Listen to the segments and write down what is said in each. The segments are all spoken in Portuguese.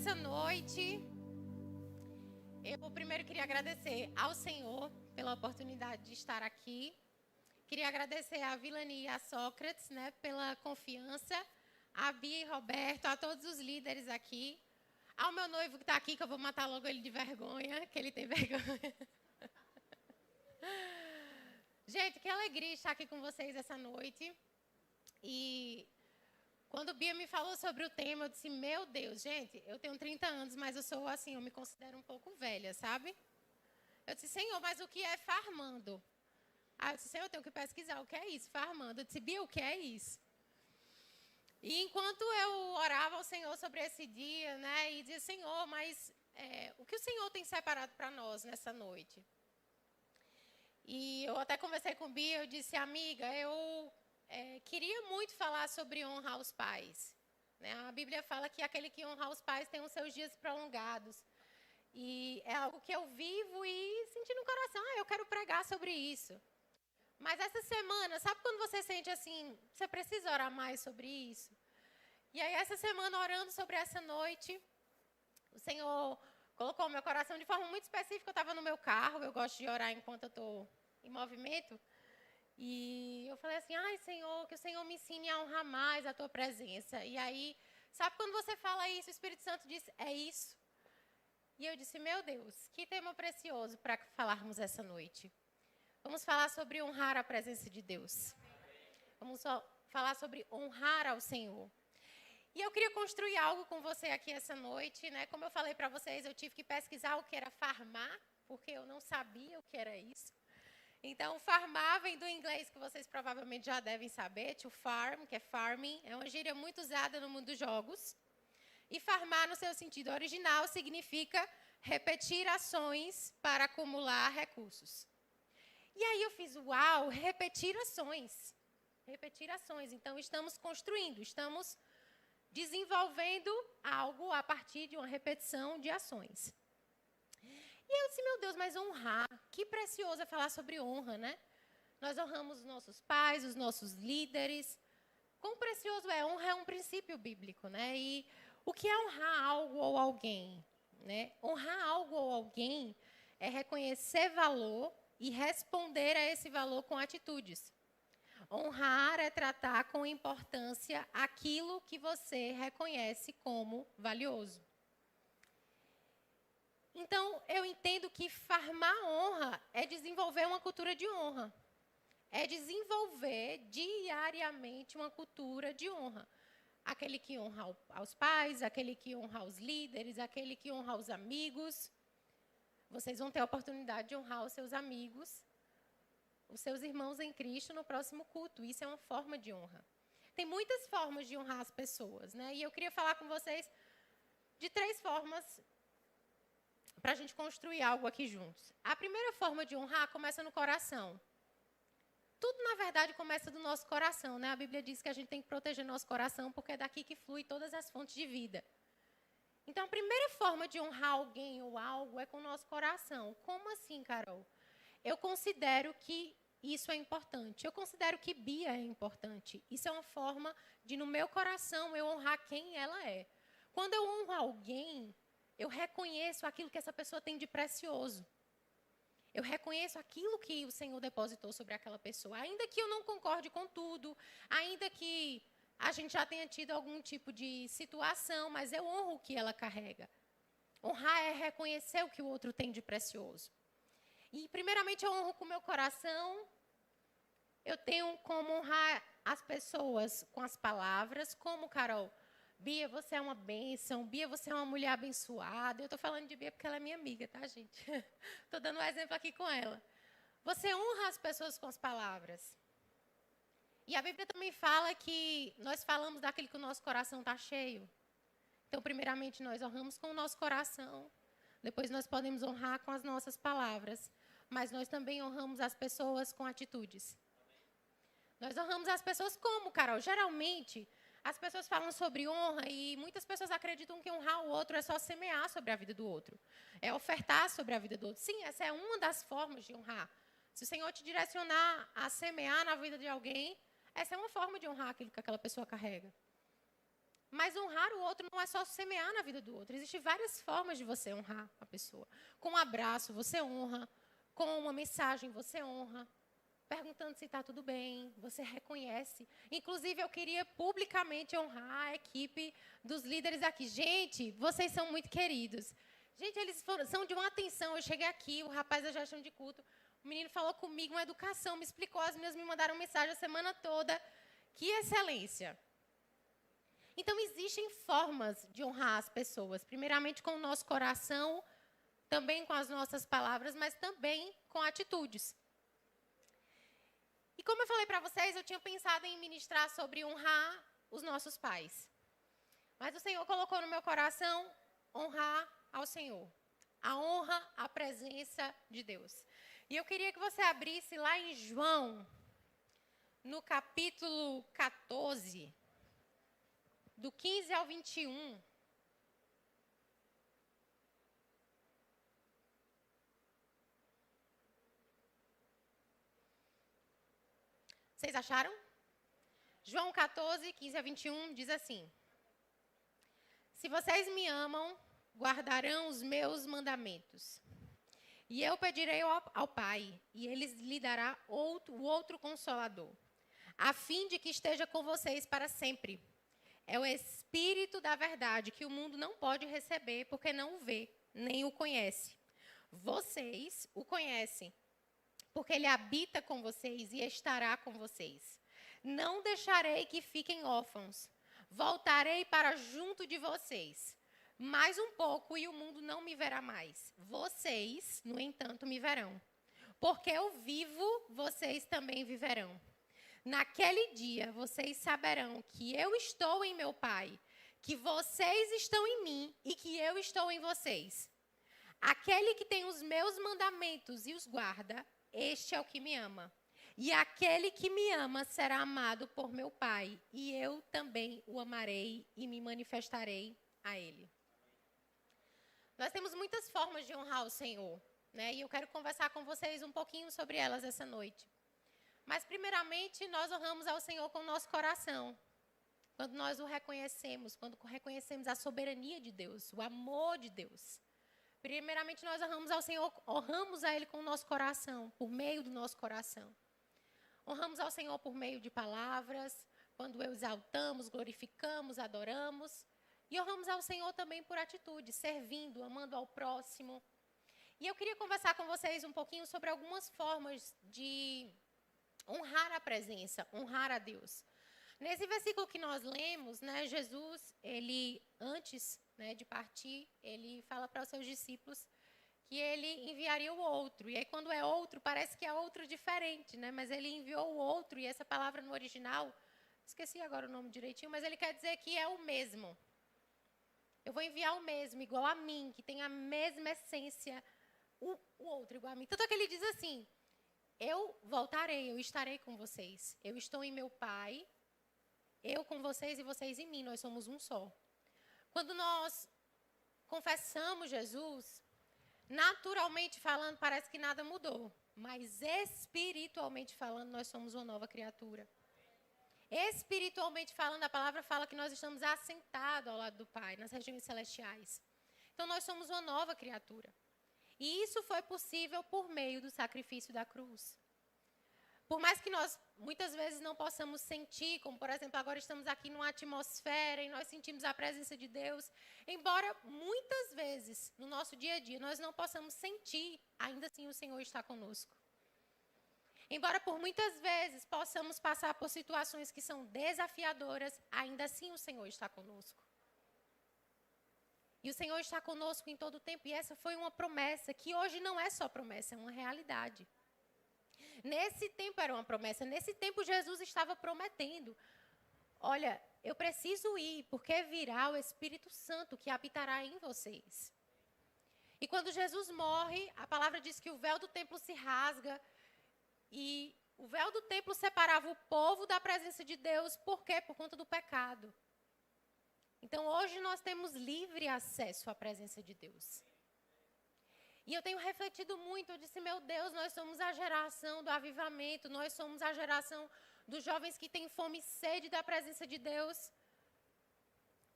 nessa noite, eu primeiro queria agradecer ao Senhor pela oportunidade de estar aqui. Queria agradecer a Vilani e a Sócrates, né, pela confiança, a Bia e Roberto, a todos os líderes aqui, ao meu noivo que está aqui, que eu vou matar logo ele de vergonha, que ele tem vergonha. Gente, que alegria estar aqui com vocês essa noite. E quando Bia me falou sobre o tema, eu disse, meu Deus, gente, eu tenho 30 anos, mas eu sou assim, eu me considero um pouco velha, sabe? Eu disse, Senhor, mas o que é farmando? Aí eu disse, Senhor, eu tenho que pesquisar o que é isso, farmando. Eu disse, Bia, o que é isso? E enquanto eu orava ao Senhor sobre esse dia, né, e dizia, Senhor, mas o que o Senhor tem separado para nós nessa noite? E eu até conversei com Bia, eu disse, amiga, eu queria muito falar sobre honra aos pais. Né? A Bíblia fala que aquele que honra os pais tem os seus dias prolongados. E é algo que eu vivo e senti no coração, eu quero pregar sobre isso. Mas essa semana, sabe quando você sente assim, você precisa orar mais sobre isso? E aí essa semana, orando sobre essa noite, o Senhor colocou o meu coração de forma muito específica. Eu estava no meu carro, eu gosto de orar enquanto eu estou em movimento. E eu falei assim, ai Senhor, que o Senhor me ensine a honrar mais a Tua presença. E aí, sabe quando você fala isso, o Espírito Santo diz, é isso. E eu disse, meu Deus, que tema precioso para falarmos essa noite. Vamos falar sobre honrar a presença de Deus. Vamos falar sobre honrar ao Senhor. E eu queria construir algo com você aqui essa noite, né? Como eu falei para vocês, eu tive que pesquisar o que era farmar, porque eu não sabia o que era isso. Então, farmar vem do inglês que vocês provavelmente já devem saber, to farm, que é farming, é uma gíria muito usada no mundo dos jogos. E farmar, no seu sentido original, significa repetir ações para acumular recursos. E aí eu fiz, uau, repetir ações. Repetir ações. Então, estamos construindo, estamos desenvolvendo algo a partir de uma repetição de ações. E eu disse, meu Deus, mas honrar, que precioso é falar sobre honra, né? Nós honramos os nossos pais, os nossos líderes. Quão precioso é? Honra é um princípio bíblico, né? E o que é honrar algo ou alguém? Né? Honrar algo ou alguém é reconhecer valor e responder a esse valor com atitudes. Honrar é tratar com importância aquilo que você reconhece como valioso. Então, eu entendo que farmar honra é desenvolver uma cultura de honra. É desenvolver diariamente uma cultura de honra. Aquele que honra aos pais, aquele que honra aos líderes, aquele que honra aos amigos. Vocês vão ter a oportunidade de honrar os seus amigos, os seus irmãos em Cristo no próximo culto. Isso é uma forma de honra. Tem muitas formas de honrar as pessoas, né? E eu queria falar com vocês de 3 formas para a gente construir algo aqui juntos. A primeira forma de honrar começa no coração. Tudo, na verdade, começa do nosso coração, né? A Bíblia diz que a gente tem que proteger nosso coração porque é daqui que flui todas as fontes de vida. Então, a primeira forma de honrar alguém ou algo é com o nosso coração. Como assim, Carol? Eu considero que isso é importante. Eu considero que Bia é importante. Isso é uma forma de, no meu coração, eu honrar quem ela é. Quando eu honro alguém, eu reconheço aquilo que essa pessoa tem de precioso. Eu reconheço aquilo que o Senhor depositou sobre aquela pessoa. Ainda que eu não concorde com tudo, ainda que a gente já tenha tido algum tipo de situação, mas eu honro o que ela carrega. Honrar é reconhecer o que o outro tem de precioso. E, primeiramente, eu honro com o meu coração. Eu tenho como honrar as pessoas com as palavras, como, Carol, Bia, você é uma bênção. Bia, você é uma mulher abençoada. Eu estou falando de Bia porque ela é minha amiga, tá, gente? Estou dando um exemplo aqui com ela. Você honra as pessoas com as palavras. E a Bíblia também fala que nós falamos daquilo que o nosso coração está cheio. Então, primeiramente, nós honramos com o nosso coração. Depois, nós podemos honrar com as nossas palavras. Mas nós também honramos as pessoas com atitudes. Nós honramos as pessoas como, Carol? Geralmente, as pessoas falam sobre honra e muitas pessoas acreditam que honrar o outro é só semear sobre a vida do outro. É ofertar sobre a vida do outro. Sim, essa é uma das formas de honrar. Se o Senhor te direcionar a semear na vida de alguém, essa é uma forma de honrar aquilo que aquela pessoa carrega. Mas honrar o outro não é só semear na vida do outro. Existem várias formas de você honrar a pessoa. Com um abraço, você honra. Com uma mensagem, você honra. Perguntando se está tudo bem, você reconhece. Inclusive, eu queria publicamente honrar a equipe dos líderes aqui. Gente, vocês são muito queridos. Gente, eles são de uma atenção. Eu cheguei aqui, o rapaz da gestão de culto, o menino falou comigo, uma educação, me explicou, as meninas me mandaram mensagem a semana toda. Que excelência! Então, existem formas de honrar as pessoas. Primeiramente, com o nosso coração, também com as nossas palavras, mas também com atitudes. E como eu falei para vocês, eu tinha pensado em ministrar sobre honrar os nossos pais. Mas o Senhor colocou no meu coração honrar ao Senhor. A honra à presença de Deus. E eu queria que você abrisse lá em João, no capítulo 14, do 15 ao 21. Vocês acharam? João 14, 15 a 21 diz assim: Se vocês me amam, guardarão os meus mandamentos. E eu pedirei ao Pai, e ele lhe dará o outro Consolador, a fim de que esteja com vocês para sempre. É o Espírito da verdade, que o mundo não pode receber, porque não o vê, nem o conhece. Vocês o conhecem, porque ele habita com vocês e estará com vocês. Não deixarei que fiquem órfãos. Voltarei para junto de vocês. Mais um pouco e o mundo não me verá mais. Vocês, no entanto, me verão. Porque eu vivo, vocês também viverão. Naquele dia, vocês saberão que eu estou em meu Pai, que vocês estão em mim e que eu estou em vocês. Aquele que tem os meus mandamentos e os guarda, este é o que me ama. E aquele que me ama será amado por meu Pai, e eu também o amarei e me manifestarei a ele. Nós temos muitas formas de honrar o Senhor, né? E eu quero conversar com vocês um pouquinho sobre elas essa noite. Mas, primeiramente, nós honramos ao Senhor com o nosso coração. Quando nós o reconhecemos, quando reconhecemos a soberania de Deus, o amor de Deus. Primeiramente, nós honramos ao Senhor, honramos a Ele com o nosso coração, por meio do nosso coração. Honramos ao Senhor por meio de palavras, quando o exaltamos, glorificamos, adoramos. E honramos ao Senhor também por atitude, servindo, amando ao próximo. E eu queria conversar com vocês um pouquinho sobre algumas formas de honrar a presença, honrar a Deus. Nesse versículo que nós lemos, né, Jesus, ele, antes, né, de partir, ele fala para os seus discípulos que ele enviaria o outro. E aí, quando é outro, parece que é outro diferente, né? Mas ele enviou o outro, e essa palavra no original, esqueci agora o nome direitinho, mas ele quer dizer que é o mesmo. Eu vou enviar o mesmo, igual a mim, que tem a mesma essência, o outro igual a mim. Tanto é que ele diz assim: eu voltarei, eu estarei com vocês. Eu estou em meu Pai, eu com vocês e vocês em mim, nós somos um só. Quando nós confessamos Jesus, naturalmente falando, parece que nada mudou. Mas espiritualmente falando, nós somos uma nova criatura. Espiritualmente falando, a palavra fala que nós estamos assentados ao lado do Pai, nas regiões celestiais. Então, nós somos uma nova criatura. E isso foi possível por meio do sacrifício da cruz. Por mais que nós, muitas vezes, não possamos sentir, como, por exemplo, agora estamos aqui numa atmosfera e nós sentimos a presença de Deus, embora muitas vezes, no nosso dia a dia, nós não possamos sentir, ainda assim o Senhor está conosco. Embora por muitas vezes possamos passar por situações que são desafiadoras, ainda assim o Senhor está conosco. E o Senhor está conosco em todo o tempo, e essa foi uma promessa, que hoje não é só promessa, é uma realidade. Nesse tempo era uma promessa, nesse tempo Jesus estava prometendo: olha, eu preciso ir, porque virá o Espírito Santo que habitará em vocês. E quando Jesus morre, a palavra diz que o véu do templo se rasga, e o véu do templo separava o povo da presença de Deus. Por quê? Por conta do pecado. Então, hoje nós temos livre acesso à presença de Deus. E eu tenho refletido muito, eu disse: meu Deus, nós somos a geração do avivamento, nós somos a geração dos jovens que têm fome e sede da presença de Deus.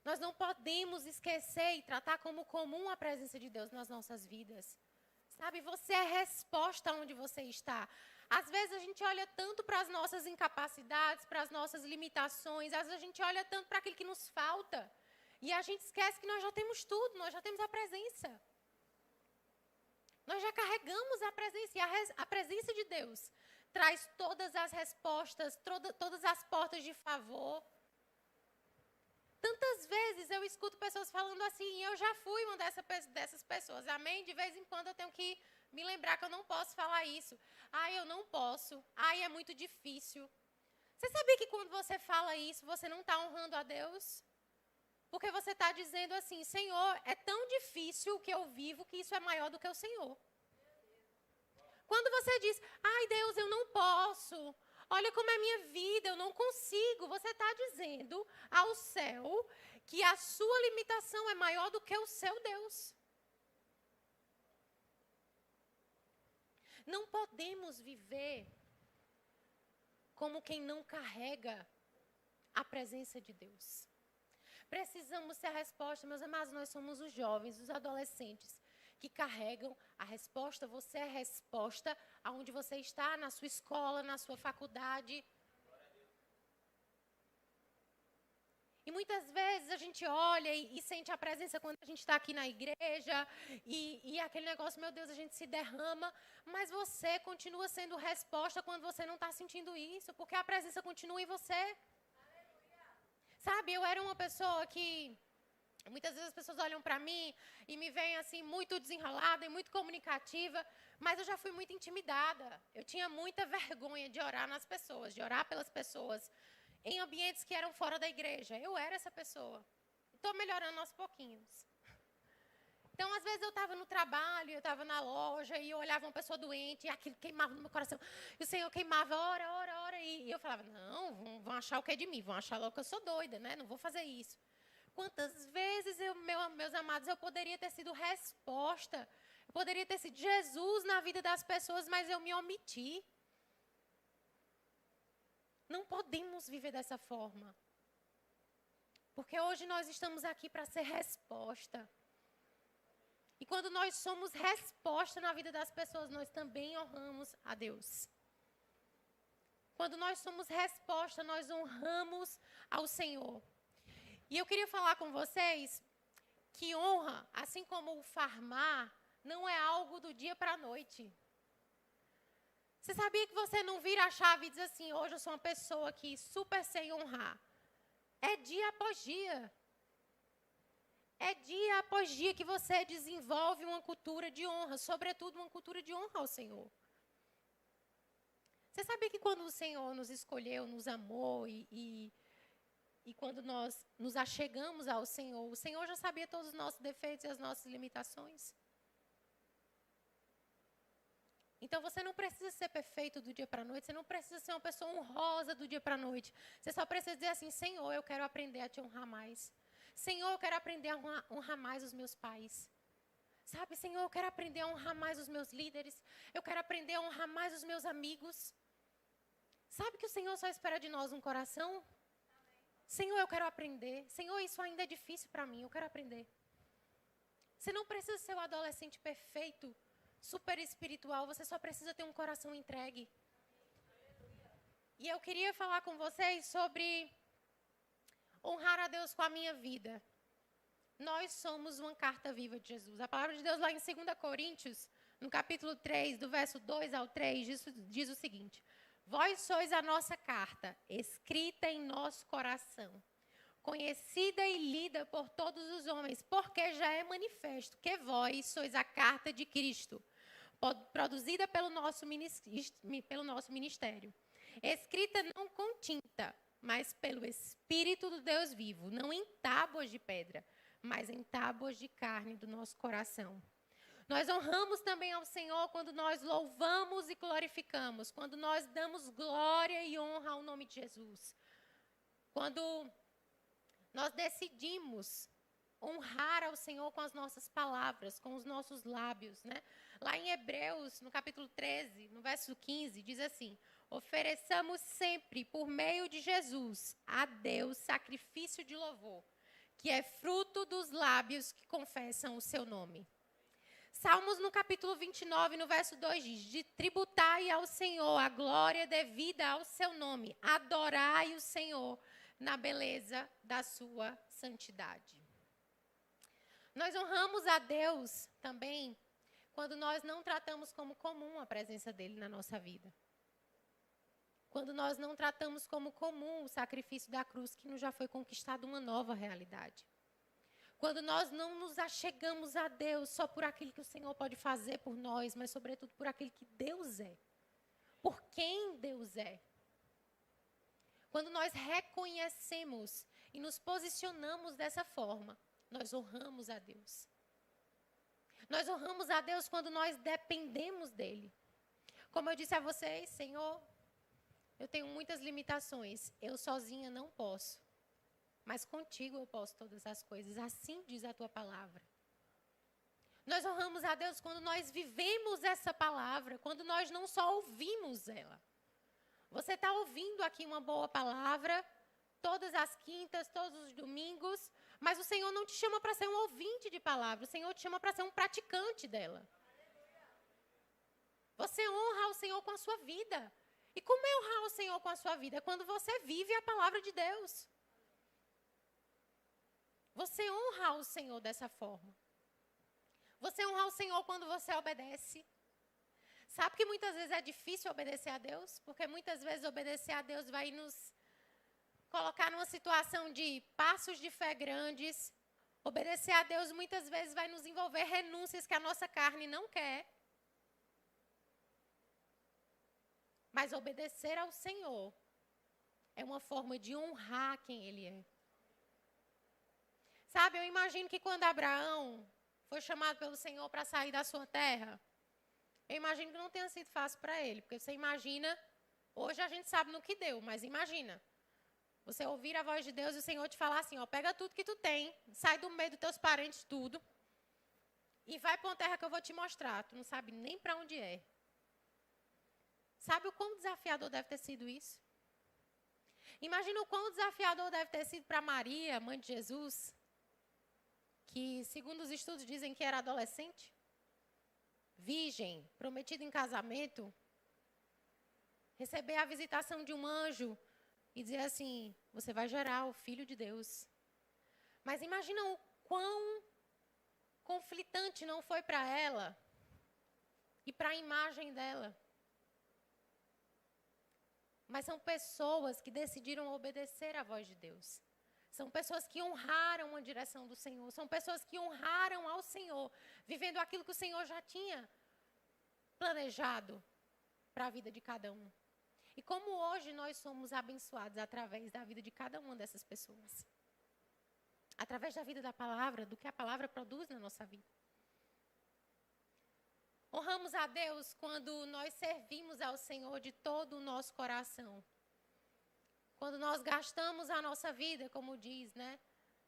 Nós não podemos esquecer e tratar como comum a presença de Deus nas nossas vidas. Sabe, você é resposta onde você está. Às vezes a gente olha tanto para as nossas incapacidades, para as nossas limitações, às vezes a gente olha tanto para aquilo que nos falta. E a gente esquece que nós já temos tudo, nós já temos a presença. Nós já carregamos a presença. E a presença de Deus traz todas as respostas, todas as portas de favor. Tantas vezes eu escuto pessoas falando assim, e eu já fui uma dessas pessoas, amém? De vez em quando eu tenho que me lembrar que eu não posso falar isso. Ai, eu não posso. Ai, é muito difícil. Você sabia que quando você fala isso, você não está honrando a Deus? Porque você está dizendo assim, Senhor, é tão difícil o que eu vivo que isso é maior do que o Senhor. Quando você diz, ai Deus, eu não posso, olha como é minha vida, eu não consigo, você está dizendo ao céu que a sua limitação é maior do que o seu Deus. Não podemos viver como quem não carrega a presença de Deus. Precisamos ser a resposta, meus amados, nós somos os jovens, os adolescentes, que carregam a resposta. Você é a resposta aonde você está, na sua escola, na sua faculdade. E muitas vezes a gente olha e sente a presença quando a gente está aqui na igreja e aquele negócio, meu Deus, a gente se derrama, mas você continua sendo resposta quando você não está sentindo isso, porque a presença continua em você. Sabe, eu era uma pessoa que muitas vezes as pessoas olham para mim e me veem assim muito desenrolada e muito comunicativa, mas eu já fui muito intimidada. Eu tinha muita vergonha de orar nas pessoas, de orar pelas pessoas, em ambientes que eram fora da igreja. Eu era essa pessoa. Estou melhorando aos pouquinhos. Então, às vezes eu estava no trabalho, eu estava na loja e eu olhava uma pessoa doente e aquilo queimava no meu coração. E o Senhor queimava, ora. E eu falava, não, vão achar o que é de mim? Vão achar logo que eu sou doida, né? Não vou fazer isso. Quantas vezes, meus amados, eu poderia ter sido resposta, eu poderia ter sido Jesus na vida das pessoas, mas eu me omiti. Não podemos viver dessa forma. Porque hoje nós estamos aqui para ser resposta. E quando nós somos resposta na vida das pessoas, nós também honramos a Deus. Quando nós somos resposta, nós honramos ao Senhor. E eu queria falar com vocês que honra, assim como o farmar, não é algo do dia para a noite. Você sabia que você não vira a chave e diz assim, hoje eu sou uma pessoa aqui super sem honrar. É dia após dia. É dia após dia que você desenvolve uma cultura de honra, sobretudo uma cultura de honra ao Senhor. Você sabia que quando o Senhor nos escolheu, nos amou e quando nós nos achegamos ao Senhor, o Senhor já sabia todos os nossos defeitos e as nossas limitações? Então, você não precisa ser perfeito do dia para a noite, você não precisa ser uma pessoa honrosa do dia para a noite. Você só precisa dizer assim, Senhor, eu quero aprender a te honrar mais. Senhor, eu quero aprender a honrar mais os meus pais. Sabe, Senhor, eu quero aprender a honrar mais os meus líderes. Eu quero aprender a honrar mais os meus amigos. Sabe que o Senhor só espera de nós um coração? Senhor, eu quero aprender. Senhor, isso ainda é difícil para mim, eu quero aprender. Você não precisa ser o adolescente perfeito, super espiritual, você só precisa ter um coração entregue. E eu queria falar com vocês sobre honrar a Deus com a minha vida. Nós somos uma carta viva de Jesus. A palavra de Deus lá em 2 Coríntios, no capítulo 3, do verso 2 ao 3, diz o seguinte: Vós sois a nossa carta, escrita em nosso coração, conhecida e lida por todos os homens, porque já é manifesto que vós sois a carta de Cristo, produzida pelo nosso ministério, escrita não com tinta, mas pelo Espírito do Deus vivo, não em tábuas de pedra, mas em tábuas de carne do nosso coração. Nós honramos também ao Senhor quando nós louvamos e glorificamos, quando nós damos glória e honra ao nome de Jesus. Quando nós decidimos honrar ao Senhor com as nossas palavras, com os nossos lábios, né? Lá em Hebreus, no capítulo 13, no verso 15, diz assim: ofereçamos sempre, por meio de Jesus, a Deus sacrifício de louvor, que é fruto dos lábios que confessam o seu nome. Salmos no capítulo 29, no verso 2 diz: de tributai ao Senhor a glória devida ao seu nome, adorai o Senhor na beleza da sua santidade. Nós honramos a Deus também quando nós não tratamos como comum a presença dele na nossa vida. Quando nós não tratamos como comum o sacrifício da cruz, que nos já foi conquistado uma nova realidade. Quando nós não nos achegamos a Deus só por aquilo que o Senhor pode fazer por nós, mas sobretudo por aquilo que Deus é. Por quem Deus é. Quando nós reconhecemos e nos posicionamos dessa forma, nós honramos a Deus. Nós honramos a Deus quando nós dependemos dEle. Como eu disse a vocês, Senhor, eu tenho muitas limitações. Eu sozinha não posso. Mas contigo eu posso todas as coisas. Assim diz a tua palavra. Nós honramos a Deus quando nós vivemos essa palavra, quando nós não só ouvimos ela. Você está ouvindo aqui uma boa palavra, todas as quintas, todos os domingos, mas o Senhor não te chama para ser um ouvinte de palavra, o Senhor te chama para ser um praticante dela. Você honra o Senhor com a sua vida. E como é honrar o Senhor com a sua vida? Quando você vive a palavra de Deus. Você honra o Senhor dessa forma. Você honra o Senhor quando você obedece. Sabe que muitas vezes é difícil obedecer a Deus? Porque muitas vezes obedecer a Deus vai nos colocar numa situação de passos de fé grandes. Obedecer a Deus muitas vezes vai nos envolver renúncias que a nossa carne não quer. Mas obedecer ao Senhor é uma forma de honrar quem Ele é. Sabe, eu imagino que quando Abraão foi chamado pelo Senhor para sair da sua terra, eu imagino que não tenha sido fácil para ele. Porque você imagina, hoje a gente sabe no que deu, mas imagina. Você ouvir a voz de Deus e o Senhor te falar assim, ó, pega tudo que tu tem, sai do meio dos teus parentes, tudo, e vai para uma terra que eu vou te mostrar. Tu não sabe nem para onde é. Sabe o quão desafiador deve ter sido isso? Imagina o quão desafiador deve ter sido para Maria, mãe de Jesus, que, segundo os estudos, dizem que era adolescente, virgem, prometida em casamento, receber a visitação de um anjo e dizer assim, você vai gerar o Filho de Deus. Mas imagina o quão conflitante não foi para ela e para a imagem dela. Mas são pessoas que decidiram obedecer à voz de Deus. São pessoas que honraram a direção do Senhor. São pessoas que honraram ao Senhor, vivendo aquilo que o Senhor já tinha planejado para a vida de cada um. E como hoje nós somos abençoados através da vida de cada uma dessas pessoas. Através da vida da palavra, do que a palavra produz na nossa vida. Honramos a Deus quando nós servimos ao Senhor de todo o nosso coração. Quando nós gastamos a nossa vida, como diz, né?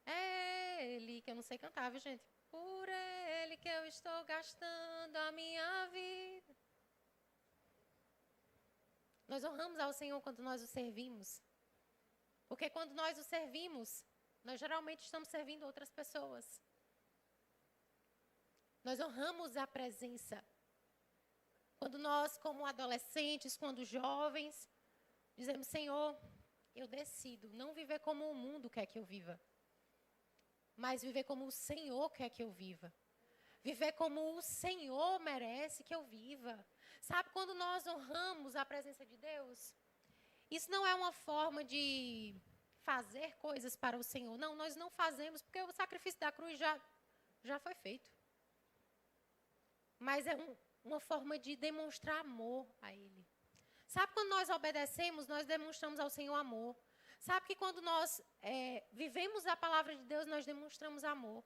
É Ele, que eu não sei cantar, viu, gente? Por Ele que eu estou gastando a minha vida. Nós honramos ao Senhor quando nós o servimos. Porque quando nós o servimos, nós geralmente estamos servindo outras pessoas. Nós honramos a presença. Quando nós, como adolescentes, quando jovens, dizemos, Senhor, eu decido não viver como o mundo quer que eu viva, mas viver como o Senhor quer que eu viva. Viver como o Senhor merece que eu viva. Sabe, quando nós honramos a presença de Deus, isso não é uma forma de fazer coisas para o Senhor. Não, nós não fazemos, porque o sacrifício da cruz já foi feito. Mas é uma forma de demonstrar amor a Ele. Sabe, quando nós obedecemos, nós demonstramos ao Senhor amor. Sabe que quando nós vivemos a palavra de Deus, nós demonstramos amor.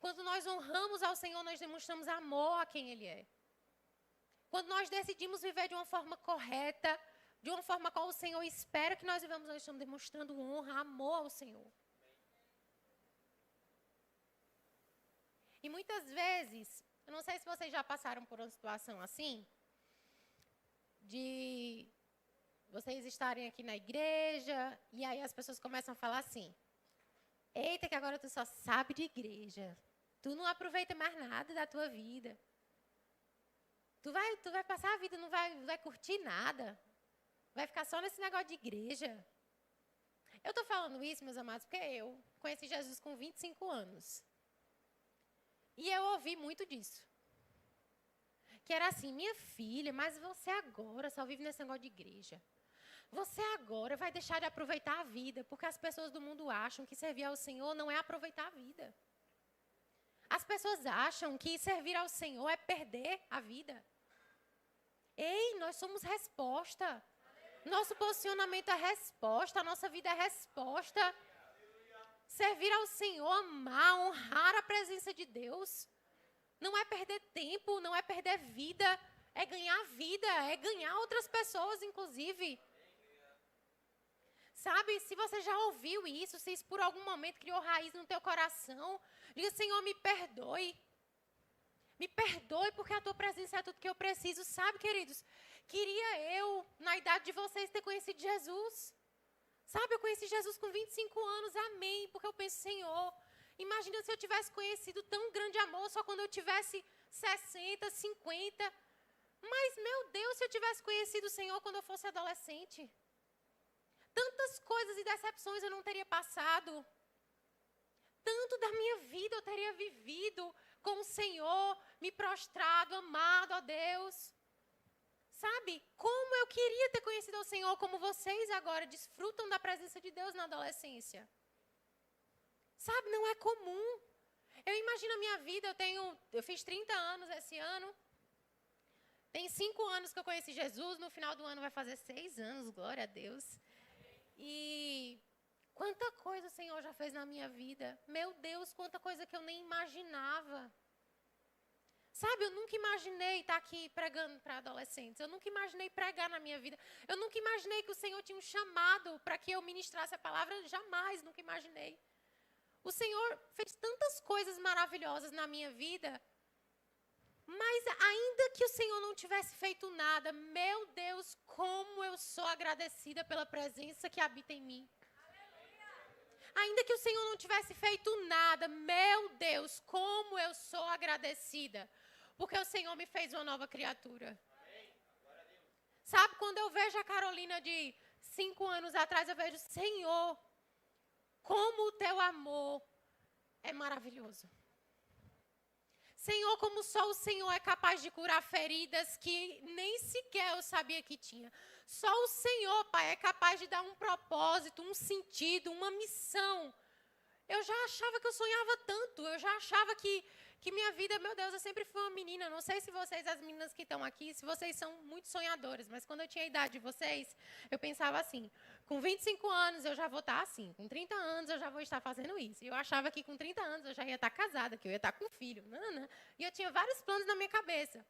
Quando nós honramos ao Senhor, nós demonstramos amor a quem Ele é. Quando nós decidimos viver de uma forma correta, de uma forma qual o Senhor espera que nós vivamos, nós estamos demonstrando honra, amor ao Senhor. E muitas vezes, eu não sei se vocês já passaram por uma situação assim, de vocês estarem aqui na igreja, e aí as pessoas começam a falar assim, Eita, que agora tu só sabe de igreja. Tu não aproveita mais nada da tua vida. Tu vai passar a vida, não vai curtir nada. Vai ficar só nesse negócio de igreja. Eu estou falando isso, meus amados, porque eu conheci Jesus com 25 anos. E eu ouvi muito disso. Que era assim, minha filha, mas você agora só vive nesse negócio de igreja. Você agora vai deixar de aproveitar a vida, porque as pessoas do mundo acham que servir ao Senhor não é aproveitar a vida. As pessoas acham que servir ao Senhor é perder a vida. Ei, nós somos resposta. Nosso posicionamento é resposta, a nossa vida é resposta. Servir ao Senhor, amar, honrar a presença de Deus. Não é perder tempo, não é perder vida, é ganhar vida, é ganhar outras pessoas, inclusive. Sabe, se você já ouviu isso, se isso por algum momento criou raiz no teu coração, diga, Senhor, me perdoe. Me perdoe porque a tua presença é tudo que eu preciso. Sabe, queridos, queria eu, na idade de vocês, ter conhecido Jesus. Sabe, eu conheci Jesus com 25 anos, amém, porque eu penso, Senhor, imagina se eu tivesse conhecido tão grande amor só quando eu tivesse 60, 50. Mas, meu Deus, se eu tivesse conhecido o Senhor quando eu fosse adolescente. Tantas coisas e decepções eu não teria passado. Tanto da minha vida eu teria vivido com o Senhor, me prostrado, amado a Deus. Sabe, como eu queria ter conhecido o Senhor, como vocês agora desfrutam da presença de Deus na adolescência. Sabe, não é comum. Eu imagino a minha vida, eu fiz 30 anos esse ano. Tem 5 anos que eu conheci Jesus, no final do ano vai fazer 6 anos, glória a Deus. E quanta coisa o Senhor já fez na minha vida. Meu Deus, quanta coisa que eu nem imaginava. Sabe, eu nunca imaginei estar aqui pregando para adolescentes. Eu nunca imaginei pregar na minha vida. Eu nunca imaginei que o Senhor tinha um chamado para que eu ministrasse a palavra. Jamais, nunca imaginei. O Senhor fez tantas coisas maravilhosas na minha vida. Mas ainda que o Senhor não tivesse feito nada, meu Deus, como eu sou agradecida pela presença que habita em mim. Ainda que o Senhor não tivesse feito nada, meu Deus, como eu sou agradecida. Porque o Senhor me fez uma nova criatura. Sabe, quando eu vejo a Carolina de 5 anos atrás, eu vejo, Senhor, como o teu amor é maravilhoso. Senhor, como só o Senhor é capaz de curar feridas que nem sequer eu sabia que tinha. Só o Senhor, Pai, é capaz de dar um propósito, um sentido, uma missão. Eu já achava que eu sonhava tanto, eu já achava que minha vida, meu Deus, eu sempre fui uma menina. Não sei se vocês, as meninas que estão aqui, se vocês são muito sonhadoras, mas quando eu tinha a idade de vocês, eu pensava assim, com 25 anos eu já vou estar assim, com 30 anos eu já vou estar fazendo isso. E eu achava que com 30 anos eu já ia estar casada, que eu ia estar com um filho. E eu tinha vários planos na minha cabeça.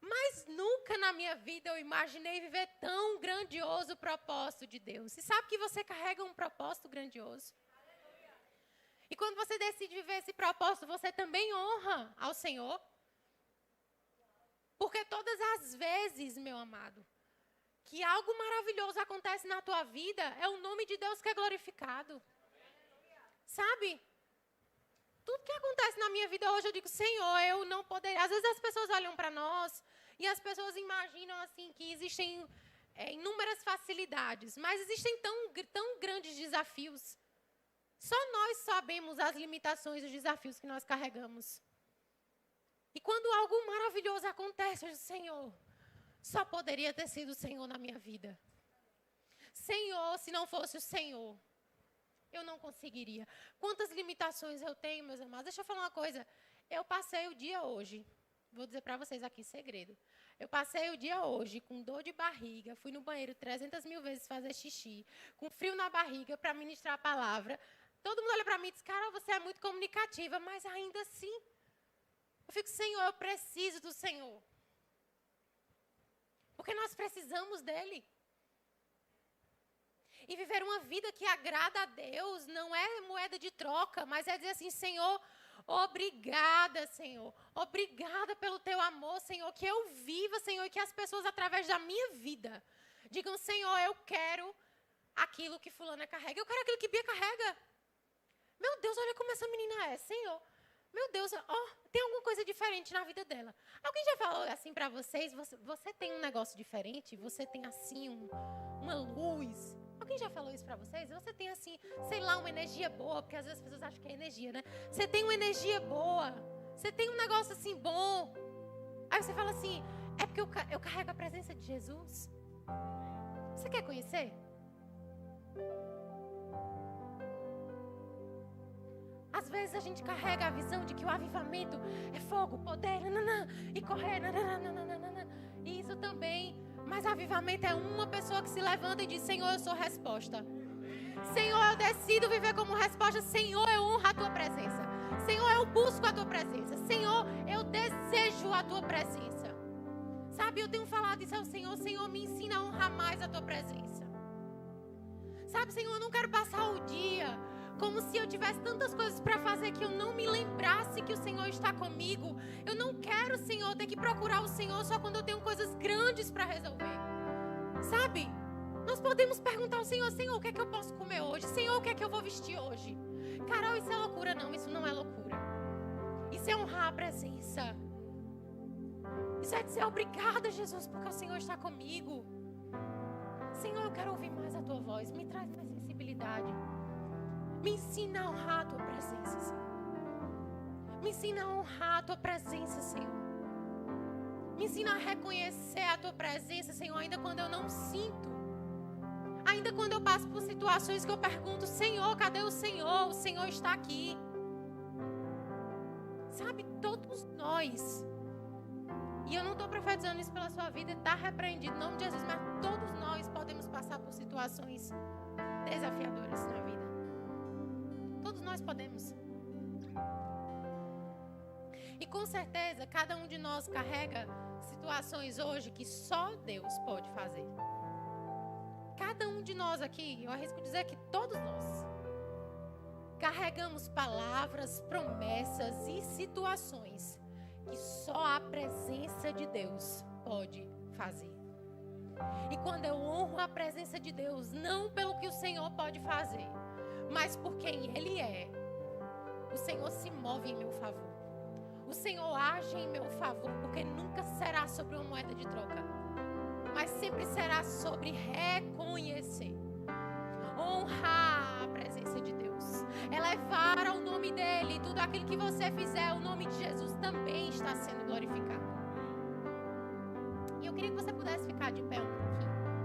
Mas nunca na minha vida eu imaginei viver tão grandioso o propósito de Deus. E sabe que você carrega um propósito grandioso? E quando você decide viver esse propósito, você também honra ao Senhor. Porque todas as vezes, meu amado, que algo maravilhoso acontece na tua vida, é o nome de Deus que é glorificado. Sabe? Tudo que acontece na minha vida hoje, eu digo, Senhor, eu não poderia. Às vezes as pessoas olham para nós e as pessoas imaginam assim que existem inúmeras facilidades, mas existem tão grandes desafios. Só nós sabemos as limitações e os desafios que nós carregamos. E quando algo maravilhoso acontece, eu digo, Senhor, só poderia ter sido o Senhor na minha vida. Senhor, se não fosse o Senhor, eu não conseguiria. Quantas limitações eu tenho, meus amados? Deixa eu falar uma coisa. Eu passei o dia hoje, vou dizer para vocês aqui segredo. Eu passei o dia hoje com dor de barriga, fui no banheiro 300 mil vezes fazer xixi, com frio na barriga para ministrar a palavra. Todo mundo olha para mim e diz, Carol, você é muito comunicativa, mas ainda assim, eu fico, Senhor, eu preciso do Senhor. Porque nós precisamos dEle. E viver uma vida que agrada a Deus não é moeda de troca, mas é dizer assim, Senhor, obrigada, Senhor. Obrigada pelo teu amor, Senhor, que eu viva, Senhor, e que as pessoas, através da minha vida, digam, Senhor, eu quero aquilo que fulana carrega. Eu quero aquilo que Bia carrega. Meu Deus, olha como essa menina é, Senhor. Meu Deus, tem alguma coisa diferente na vida dela. Alguém já falou assim para vocês? Você tem um negócio diferente? Você tem assim uma luz? Alguém já falou isso para vocês? Você tem assim, sei lá, uma energia boa, porque às vezes as pessoas acham que é energia, né? Você tem uma energia boa. Você tem um negócio assim bom. Aí você fala assim, é porque eu carrego a presença de Jesus. Você quer conhecer? Às vezes a gente carrega a visão de que o avivamento é fogo, poder, e correr, e isso também. Mas avivamento é uma pessoa que se levanta e diz, Senhor, eu sou resposta. Senhor, eu decido viver como resposta. Senhor, eu honro a tua presença. Senhor, eu busco a tua presença. Senhor, eu desejo a tua presença. Sabe, eu tenho falado isso ao Senhor. Senhor, me ensina a honrar mais a tua presença. Sabe, Senhor, eu não quero passar o dia como se eu tivesse tantas coisas para fazer que eu não me lembrasse que o Senhor está comigo. Eu não quero, Senhor, ter que procurar o Senhor só quando eu tenho coisas grandes para resolver. Sabe? Nós podemos perguntar ao Senhor, Senhor, o que é que eu posso comer hoje? Senhor, o que é que eu vou vestir hoje? Carol, isso é loucura? Não, isso não é loucura. Isso é honrar a presença. Isso é dizer obrigada, Jesus, porque o Senhor está comigo. Senhor, eu quero ouvir mais a tua voz. Me traz mais sensibilidade. Me ensina a honrar a tua presença, Senhor. Me ensina a honrar a tua presença, Senhor. Me ensina a reconhecer a tua presença, Senhor, ainda quando eu não sinto. Ainda quando eu passo por situações que eu pergunto, Senhor, cadê o Senhor? O Senhor está aqui. Sabe, todos nós, e eu não estou profetizando isso pela sua vida, está repreendido em nome de Jesus, mas todos nós podemos passar por situações desafiadoras na vida. Todos nós podemos. E com certeza, cada um de nós carrega situações hoje que só Deus pode fazer. Cada um de nós aqui, eu arrisco dizer que todos nós, carregamos palavras, promessas e situações que só a presença de Deus pode fazer. E quando eu honro a presença de Deus, não pelo que o Senhor pode fazer, mas por quem Ele é, o Senhor se move em meu favor. O Senhor age em meu favor, porque nunca será sobre uma moeda de troca, mas sempre será sobre reconhecer, honrar a presença de Deus, elevar ao nome dEle. E tudo aquilo que você fizer, o nome de Jesus também está sendo glorificado. E eu queria que você pudesse ficar de pé um pouco.